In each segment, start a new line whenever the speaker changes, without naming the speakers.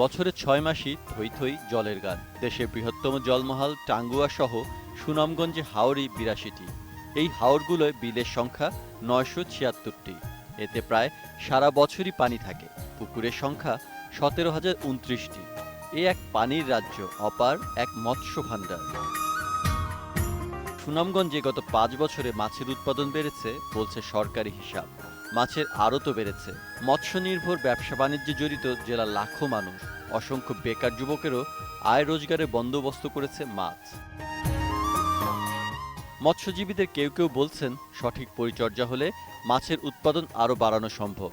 বছরে ৬ মাসই থই থই জলের গান। দেশের বৃহত্তম জলমহাল টাঙ্গুয়া সহ সুনামগঞ্জে হাওরই ৮২টি। এই হাওরগুলোয় বিলের সংখ্যা ৯৭৬টি। এতে প্রায় সারা বছরই পানি থাকে। পুকুরের সংখ্যা ১৭,০২৯টি। এ এক পানির রাজ্য, অপার এক মৎস্য ভাণ্ডার। সুনামগঞ্জে গত ৫ বছরে মাছের উৎপাদন বেড়েছে বলছে সরকারি হিসাব। মাছের আড়তও বেড়েছে। মৎস্য নির্ভর ব্যবসা বাণিজ্যে জড়িত জেলার লাখো মানুষ। অসংখ্য বেকার যুবকেরও আয় রোজগারের বন্দোবস্ত করেছে মাছ। মৎস্যজীবীদের কেউ কেউ বলছেন, সঠিক পরিচর্যা হলে মাছের উৎপাদন আরও বাড়ানো সম্ভব।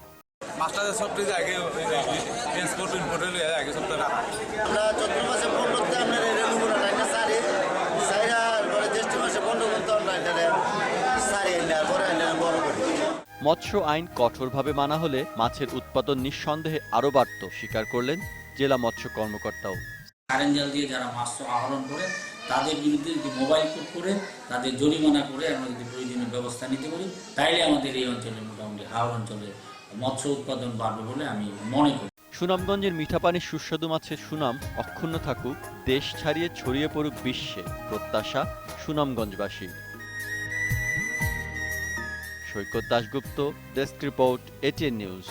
আমরা চৈত্র মাসে বন্ধ করতে আপনার এই রেলুগুলো লাইনটা সারি সাইরা পরে জ্যৈষ্ঠ মাসে বন্ধ করতে আমরা সারি আইনা বড় আইনা বড় করি।
মৎস্য আইন কঠোরভাবে মানা হলে মাছের উৎপাদন নিঃসন্দেহে আরও বাড়ত, স্বীকার করলেন জেলা মৎস্য কর্মকর্তাও।
কারেন্ট জাল দিয়ে যারা মাছ আহরণ করে তাদের বিরুদ্ধে যদি মোবাইল কোড করে তাদের জরিমানা করে আমরা যদি প্রয়োজনীয় ব্যবস্থা নিতে পারি, তাইলে আমাদের এই অঞ্চলে মোটামুটি হাওর অঞ্চলে মৎস্য উৎপাদন বাড়বে বলে আমি মনে করি।
সুনামগঞ্জের মিঠা পানির সুস্বাদু মাছের সুনাম অক্ষুণ্ণ থাকুক, দেশ ছাড়িয়ে ছড়িয়ে পড়ুক বিশ্বে, প্রত্যাশা সুনামগঞ্জবাসীর। Saikat Dasgupta, desk report, ATN news.